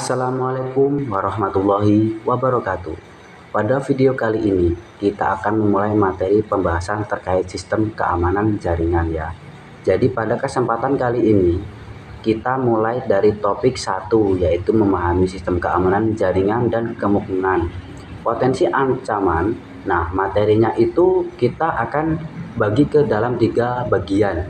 Assalamualaikum warahmatullahi wabarakatuh. Pada video kali ini kita akan memulai materi pembahasan terkait sistem keamanan jaringan ya. Jadi pada kesempatan kali ini kita mulai dari topik 1, yaitu memahami sistem keamanan jaringan dan kemungkinan potensi ancaman. Nah, materinya itu kita akan bagi ke dalam 3 bagian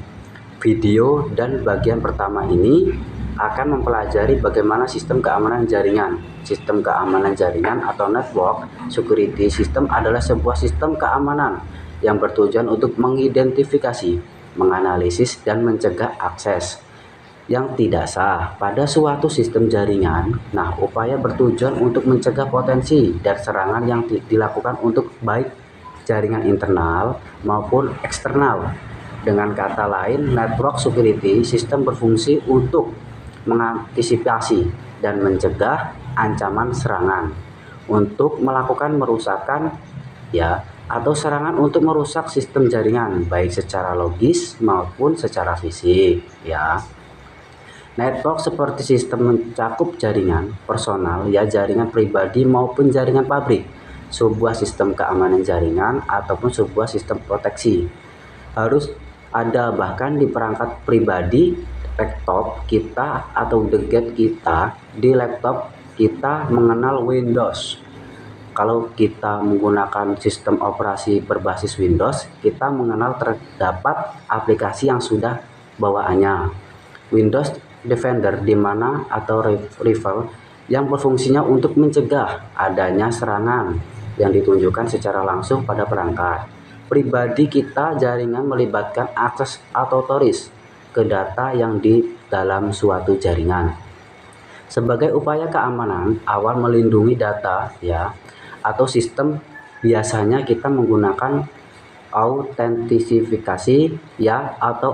video, dan bagian pertama ini akan mempelajari bagaimana sistem keamanan jaringan. Sistem keamanan jaringan atau network security system adalah sebuah sistem keamanan yang bertujuan untuk mengidentifikasi, menganalisis, dan mencegah akses yang tidak sah pada suatu sistem jaringan. Nah, upaya bertujuan untuk mencegah potensi dan serangan yang dilakukan untuk baik jaringan internal maupun eksternal. Dengan kata lain, network security system berfungsi untuk mengantisipasi dan mencegah ancaman serangan untuk melakukan merusakan atau serangan untuk merusak sistem jaringan baik secara logis maupun secara fisik ya. Network seperti sistem mencakup jaringan personal jaringan pribadi maupun jaringan pabrik, sebuah sistem keamanan jaringan ataupun sebuah sistem proteksi harus ada bahkan di perangkat pribadi, laptop kita atau gadget kita. Di laptop kita mengenal Windows. Kalau kita menggunakan sistem operasi berbasis Windows, kita mengenal terdapat aplikasi yang sudah bawaannya Windows Defender atau Rival yang berfungsinya untuk mencegah adanya serangan yang ditunjukkan secara langsung pada perangkat pribadi kita. Jaringan melibatkan akses otoris ke data yang di dalam suatu jaringan. Sebagai upaya keamanan awal melindungi data atau sistem, biasanya kita menggunakan autentifikasi atau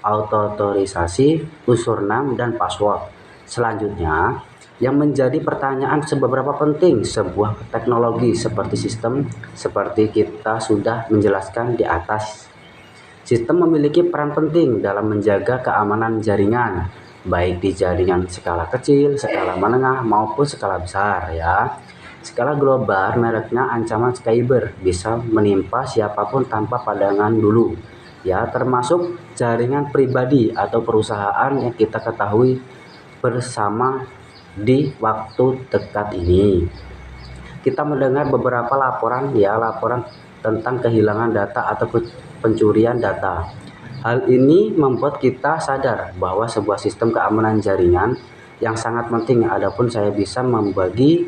autorisasi username dan password. Selanjutnya, yang menjadi pertanyaan seberapa penting sebuah teknologi seperti sistem, seperti kita sudah menjelaskan di atas. Sistem memiliki peran penting dalam menjaga keamanan jaringan, baik di jaringan skala kecil, skala menengah, maupun skala besar ya. Skala global mereknya ancaman cyber bisa menimpa siapapun tanpa pandangan dulu ya, termasuk jaringan pribadi atau perusahaan yang kita ketahui bersama di waktu dekat ini. Kita mendengar beberapa laporan tentang kehilangan data atau pencurian data. Hal ini membuat kita sadar bahwa sebuah sistem keamanan jaringan yang sangat penting. Adapun saya bisa membagi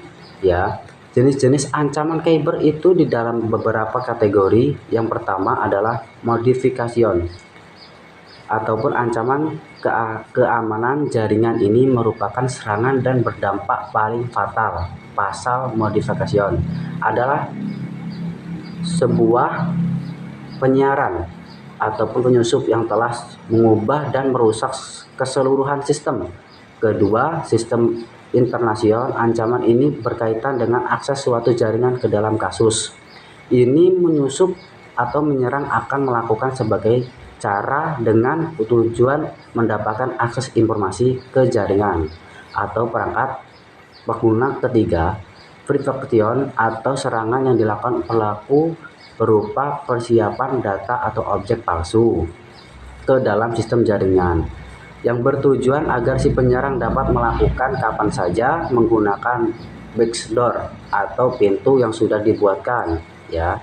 jenis-jenis ancaman cyber itu di dalam beberapa kategori. Yang pertama adalah modification ataupun ancaman keamanan jaringan. Ini merupakan serangan dan berdampak paling fatal. Pasal modification adalah sebuah penyiaran ataupun penyusup yang telah mengubah dan merusak keseluruhan sistem. Kedua, sistem internasional. Ancaman ini berkaitan dengan akses suatu jaringan ke dalam kasus. Ini menyusup atau menyerang akan melakukan sebagai cara dengan tujuan mendapatkan akses informasi ke jaringan atau perangkat pengguna. Ketiga, protection atau serangan yang dilakukan pelaku berupa persiapan data atau objek palsu ke dalam sistem jaringan yang bertujuan agar si penyerang dapat melakukan kapan saja menggunakan backdoor atau pintu yang sudah dibuatkan ya.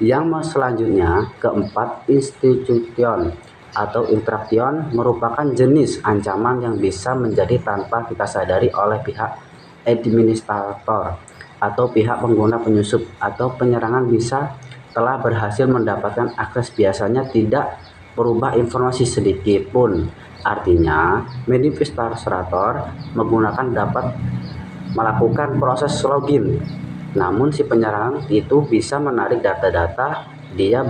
Yang selanjutnya, keempat, institution atau interaction merupakan jenis ancaman yang bisa menjadi tanpa kita sadari oleh pihak administrator atau pihak pengguna penyusup atau penyerangan bisa telah berhasil mendapatkan akses, biasanya tidak berubah informasi sedikit pun. Artinya, administrator menggunakan dapat melakukan proses login, namun si penyerang itu bisa menarik data-data dia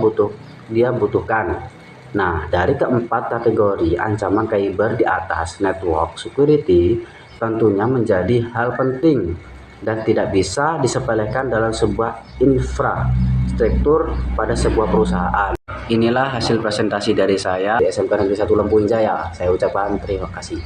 butuhkan. Nah, dari keempat kategori ancaman cyber di atas, network security tentunya menjadi hal penting dan tidak bisa disepelekan dalam sebuah infrastruktur pada sebuah perusahaan. Inilah hasil presentasi dari saya di SMK Negeri 1 Lempung Jaya. Saya ucapkan terima kasih.